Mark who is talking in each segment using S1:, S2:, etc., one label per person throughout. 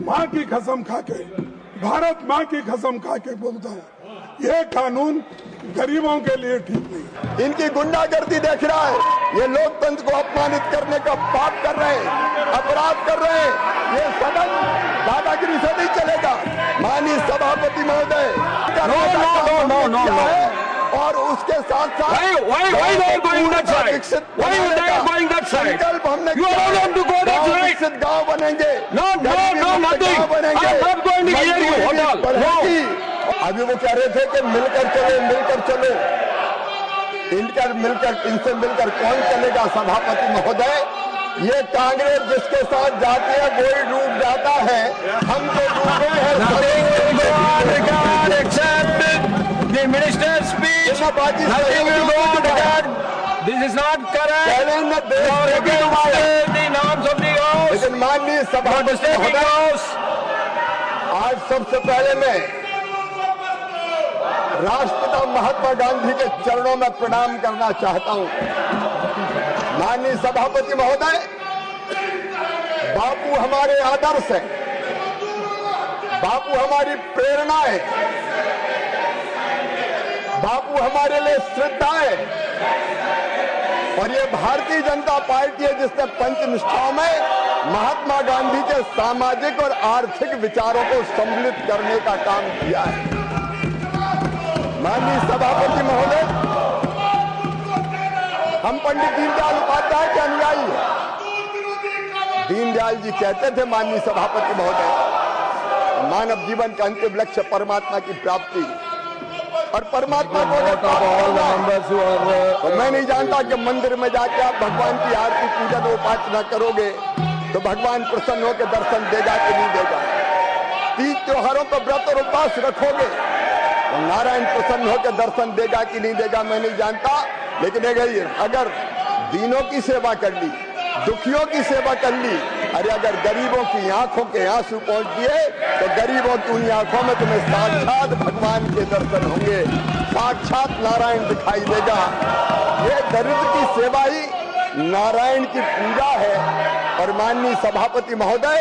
S1: माँ की कसम खा के, भारत माँ की कसम खा के बोलता हूँ, ये कानून गरीबों के लिए ठीक नहीं।
S2: इनकी गुंडागर्दी देख रहा है, ये लोकतंत्र को अपमानित करने का पाप कर रहे हैं, अपराध कर रहे हैं। ये सदन दादागिरी से नहीं चलेगा। माननीय सभापति महोदय और उसके साथ साथ संकल्प हमने विकसित गाँव बनेंगे, गाँव बनेंगे। अभी वो कह रहे थे कि मिलकर चलो, इनसे मिलकर कौन चलेगा सभापति महोदय? ये कांग्रेस जिसके साथ जाती है वही डूब जाता है। हम तो डूबे हैं। लेकिन माननीय सभापति महोदय, आज सबसे पहले मैं राष्ट्रपिता महात्मा गांधी के चरणों में प्रणाम करना चाहता हूं। माननीय सभापति महोदय, बापू हमारे आदर्श है, बापू हमारी प्रेरणा है, बापू हमारे लिए श्रद्धा है। और ये भारतीय जनता पार्टी है जिसने पंचनिष्ठाओं में महात्मा गांधी के सामाजिक और आर्थिक विचारों को सम्मिलित करने का काम किया है। माननीय सभापति महोदय, हम पंडित दीनदयाल उपाध्याय के अनुयायी हैं। दीनदयाल जी कहते थे, माननीय सभापति महोदय, मानव जीवन का अंतिम लक्ष्य परमात्मा की प्राप्ति, और परमात्मा को मैं नहीं जानता कि मंदिर में जाके आप भगवान की आरती पूजन उपासना करोगे तो भगवान प्रसन्न होकर दर्शन देगा कि नहीं देगा। तीज त्योहारों पर व्रत और उपवास रखोगे तो नारायण प्रसन्न होकर दर्शन देगा कि नहीं देगा, मैं नहीं जानता। लेकिन अगर दीनों की सेवा कर ली, दुखियों की सेवा कर ली, अरे अगर गरीबों की आंखों के आंसू पहुंच दिए तो गरीबों की उन आंखों में तुम्हें साक्षात भगवान के दर्शन होंगे, साक्षात नारायण दिखाई देगा। ये दरिद्र की सेवा ही नारायण की पूजा है। और माननीय सभापति महोदय,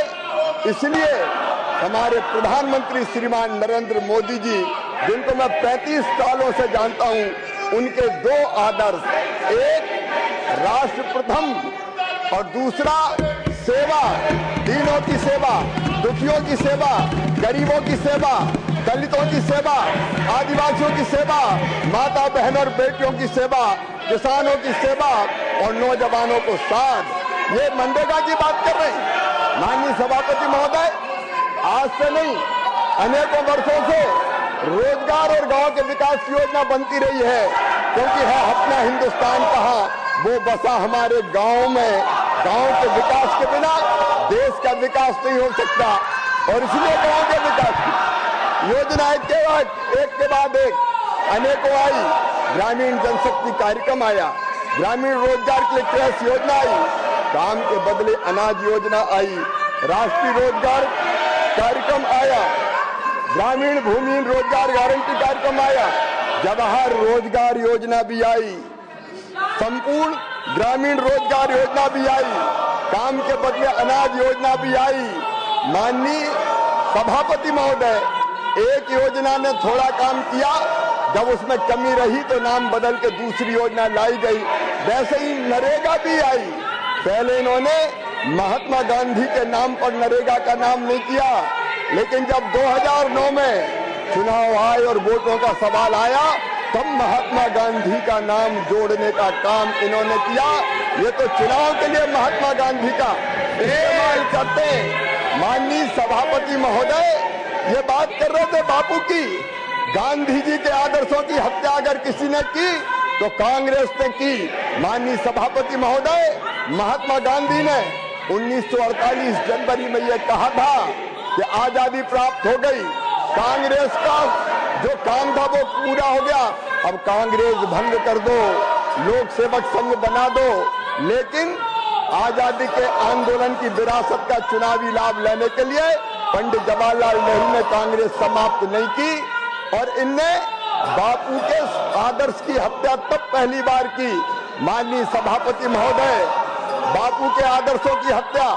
S2: इसलिए हमारे प्रधानमंत्री श्रीमान नरेंद्र मोदी जी, जिनको मैं 35 सालों से जानता हूं, उनके दो आदर्श, एक राष्ट्र प्रथम और दूसरा सेवा, दीनों की सेवा, दुखियों की सेवा, गरीबों की सेवा, दलितों की सेवा, आदिवासियों की सेवा, माता बहन और बेटियों की सेवा, किसानों की सेवा और नौजवानों को साथ। ये मनरेगा की बात कर रहे हैं। माननीय सभापति महोदय, आज से नहीं, अनेकों वर्षों से रोजगार और गांव के विकास की योजना बनती रही है, क्योंकि है अपना हिंदुस्तान कहाँ, वो बसा हमारे गांव में। गांव के विकास के बिना देश का विकास नहीं हो सकता, और इसलिए गांव के विकास की योजनाएं एक के बाद एक अनेकों आई। ग्रामीण जनशक्ति कार्यक्रम आया, ग्रामीण रोजगार के लिए कृषि योजना आई, काम के बदले अनाज योजना आई, राष्ट्रीय रोजगार कार्यक्रम आया, ग्रामीण भूमिहीन रोजगार गारंटी कार्यक्रम आया, जवाहर रोजगार योजना भी आई, संपूर्ण ग्रामीण रोजगार योजना भी आई, काम के बदले अनाज योजना भी आई। माननीय सभापति महोदय, एक योजना ने थोड़ा काम किया, जब उसमें कमी रही तो नाम बदल के दूसरी योजना लाई गई। वैसे ही नरेगा भी आई। पहले इन्होंने महात्मा गांधी के नाम पर नरेगा का नाम नहीं किया, लेकिन जब 2009 में चुनाव आए और वोटों का सवाल आया, तब महात्मा गांधी का नाम जोड़ने का काम इन्होंने किया। ये तो चुनाव के लिए महात्मा गांधी का इस्तेमाल करते हैं। माननीय सभापति महोदय, ये बात कर रहे थे बापू की, गांधी जी के आदर्शों की हत्या अगर किसी ने की तो कांग्रेस ने की। माननीय सभापति महोदय, महात्मा गांधी ने 1948 जनवरी में यह कहा था कि आजादी प्राप्त हो गई, कांग्रेस का जो काम था वो पूरा हो गया, अब कांग्रेस भंग कर दो, लोक सेवक संघ बना दो। लेकिन आजादी के आंदोलन की विरासत का चुनावी लाभ लेने के लिए पंडित जवाहरलाल नेहरू ने कांग्रेस समाप्त नहीं की, और इनने बापू के आदर्श की हत्या तब पहली बार की। माननीय सभापति महोदय, बापू के आदर्शों की हत्या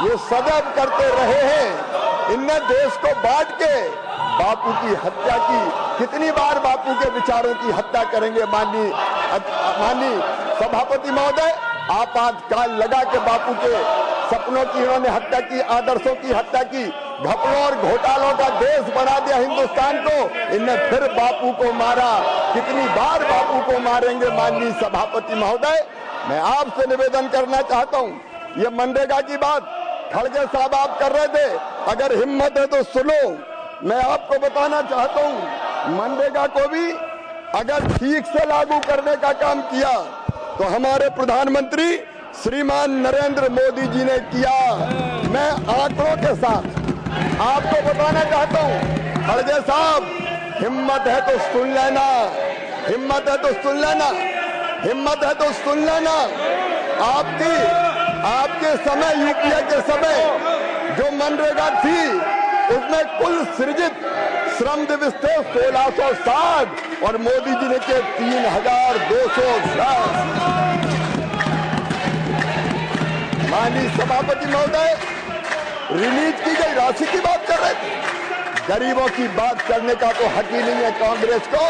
S2: ये सदैव करते रहे हैं। इनने देश को बांट के बापू की हत्या की। कितनी बार बापू के विचारों की हत्या करेंगे माननीय सभापति महोदय। आपातकाल लगा के बापू के सपनों की इन्होंने हत्या की, आदर्शों की हत्या की, घपलों और घोटालों का देश बना दिया हिंदुस्तान को। इनने फिर बापू को मारा। कितनी बार बापू को मारेंगे माननीय सभापति महोदय। मैं आपसे निवेदन करना चाहता हूं, ये मनरेगा की बात खड़गे साहब आप कर रहे थे, अगर हिम्मत है तो सुनो। मैं आपको बताना चाहता हूं, मनरेगा को भी अगर ठीक से लागू करने का काम किया तो हमारे प्रधानमंत्री श्रीमान नरेंद्र मोदी जी ने किया। मैं आंकड़ों के साथ आपको बताना चाहता हूं, खड़गे साहब हिम्मत है तो सुन लेना, हिम्मत है तो सुन लेना, हिम्मत है तो सुन लेना। आपके समय यूपीए के समय जो मनरेगा थी उसमें कुल सृजित श्रम दिवस थे 1660 और मोदी जी ने किए 3210। माननीय सभापति महोदय, रिलीज की गई राशि की बात कर रहे थे, गरीबों की बात करने का तो हक ही नहीं है कांग्रेस को।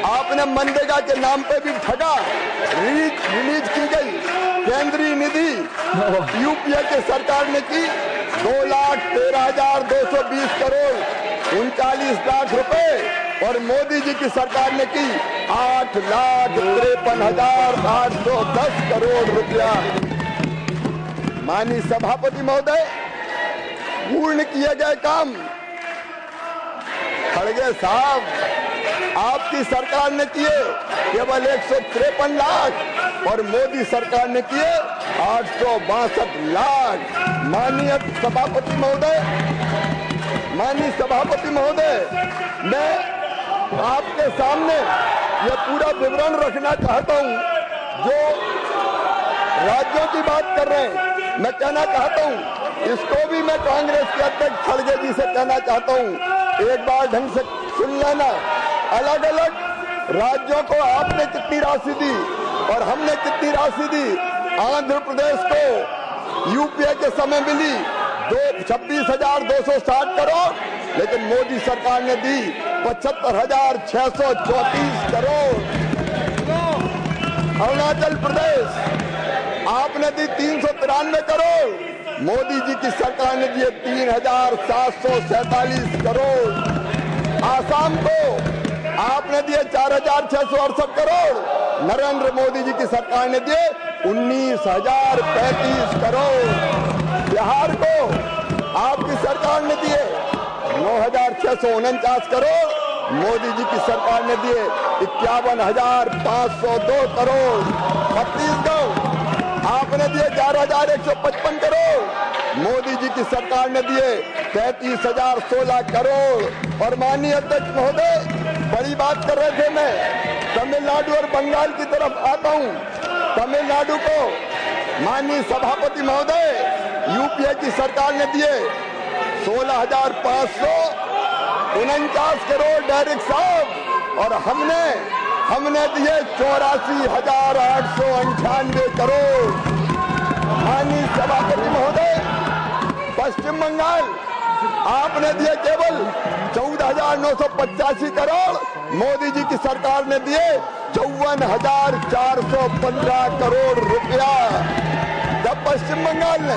S2: आपने मनरेगा के नाम पे भी ठगा। रिलीज की गई केंद्रीय निधि यूपीए के सरकार ने की 2,13,220 करोड़ 39 लाख रुपए और मोदी जी की सरकार ने की 8,53,810 करोड़ रुपया। माननीय सभापति महोदय, पूर्ण किए गए काम खड़गे साहब आपकी सरकार ने किए केवल 153 लाख और मोदी सरकार ने किए 862 लाख। माननीय सभापति महोदय, मैं आपके सामने यह पूरा विवरण रखना चाहता हूं। जो राज्यों की बात कर रहे हैं, मैं कहना चाहता हूं, इसको भी मैं कांग्रेस के अध्यक्ष खड़गे जी से कहना चाहता हूं, एक बार ढंग से सुन लेना। अलग अलग राज्यों को आपने कितनी राशि दी और हमने कितनी राशि दी। आंध्र प्रदेश को यूपीए के समय मिली 26,260 करोड़, लेकिन मोदी सरकार ने दी 75,634 करोड़। अरुणाचल प्रदेश आपने दी 393 करोड़, मोदी जी की सरकार ने दिए 3,747 करोड़। आसाम को आपने दिए 4,668 करोड़, नरेंद्र मोदी जी की सरकार ने दिए 19,035 करोड़। बिहार को आपकी सरकार ने दिए 9,649 करोड़, मोदी जी की सरकार ने दिए 51,502 करोड़। छत्तीसगढ़ आपने दिए 11,155 करोड़, मोदी जी की सरकार ने दिए 33,016 करोड़। और माननीय अध्यक्ष महोदय, बड़ी बात कर रहे थे, मैं तमिलनाडु और बंगाल की तरफ आता हूं। तमिलनाडु को माननीय सभापति महोदय यूपीए की सरकार ने दिए 16,549 करोड़ डायरेक्ट साहब और हमने दिए 84,898 करोड़। माननीय सभापति महोदय, पश्चिम बंगाल आपने दिए केवल 14,985 करोड़, मोदी जी की सरकार ने दिए 54,415 करोड़ रुपया। जब पश्चिम बंगाल ने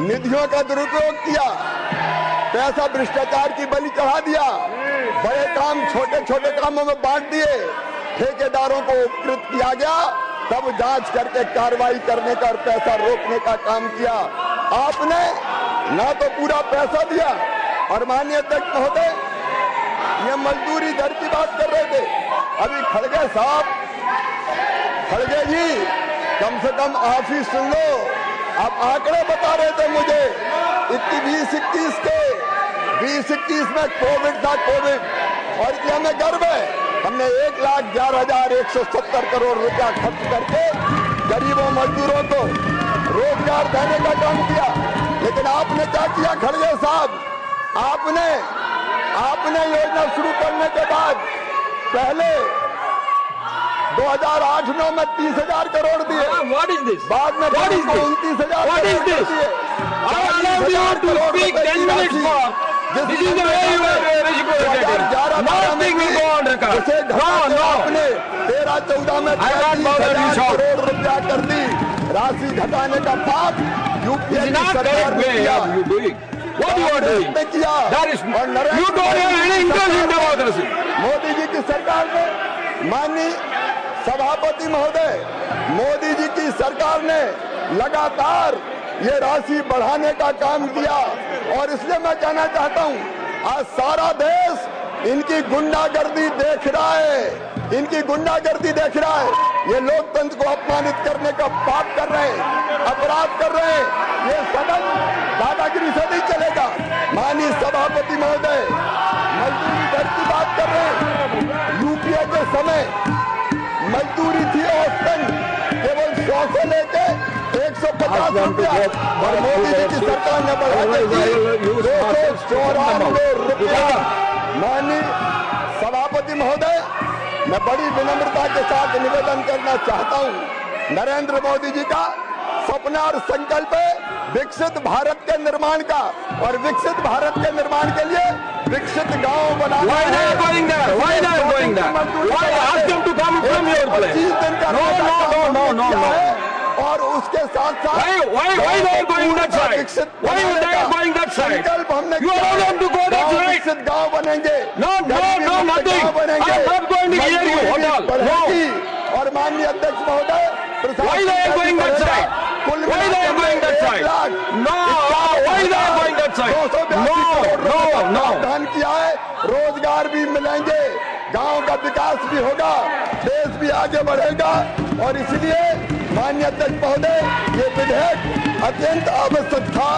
S2: निधियों का दुरुपयोग किया, पैसा भ्रष्टाचार की बलि चढ़ा दिया, बड़े काम छोटे छोटे कामों में बांट दिए, ठेकेदारों को उपकृत किया गया, तब जांच करके कार्रवाई करने का और पैसा रोकने का काम किया। आपने ना तो पूरा पैसा दिया। और माननीय अध्यक्ष महोदय, ये मजदूरी दर की बात कर रहे थे अभी खड़गे साहब। खड़गे जी, कम से कम आप ही सुन लो। आप आंकड़े बता रहे थे मुझे 2021 में कोविड था, कोविड, और ये हमें गर्व है, हमने 1,11,170 करोड़ रुपया खर्च करके गरीबों मजदूरों को रोजगार देने का काम किया। लेकिन आपने क्या किया खड़गे साहब? आपने योजना शुरू करने के बाद पहले 2008-9 में 30,000 करोड़ दिए, बाद में 29,000 करोड़ दिए।
S3: This is the way you are reciprocating. Nothing will go on record. No.
S2: आपने 13-14 में 30,000 करोड़ रुपया कर दी। राशि घटाने का पाप यूपीए की सरकार ने किया।
S3: What you are doing? That is, you don't have any interest in democracy.
S2: Modi ji की सरकार ने, माननीय सभापति महोदय, मोदी जी की सरकार ने लगातार ये राशि बढ़ाने का काम किया और इसलिए मैं कहना चाहता हूं, आज सारा देश इनकी गुंडागर्दी देख रहा है, इनकी गुंडागर्दी देख रहा है। ये लोकतंत्र को अपमानित करने का पाप कर रहे हैं, अपराध कर रहे हैं। ये सदन दादागिरी से नहीं चलेगा। माननीय सभापति महोदय मजदूरी दर की बात कर रहे हैं। यूपीए के समय मजदूरी थी औसतन केवल 100 से लेके 150 रुपया और मोदी जी की सरकार ने बढ़ा दी 294 रुपया। माननीय सभापति महोदय, मैं बड़ी विनम्रता के साथ निवेदन करना चाहता हूं, नरेंद्र मोदी जी का सपना और संकल्प है विकसित भारत के निर्माण का, और विकसित भारत के निर्माण के लिए विकसित गांव बनाना है।
S3: 25 दिन का
S2: No. और उसके साथ साथ संकल्प हमने विकसित गांव बनेंगे, और माननीय अध्यक्ष महोदय दान किया है, रोजगार भी मिलेंगे, गांव का विकास भी होगा, देश भी आगे बढ़ेगा। और इसलिए माननीय अध्यक्ष महोदय, ये विधेयक अत्यंत आवश्यक था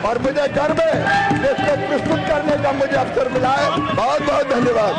S2: और मुझे गर्व है कि इसको प्रस्तुत करने का मुझे अवसर मिला है। बहुत बहुत धन्यवाद।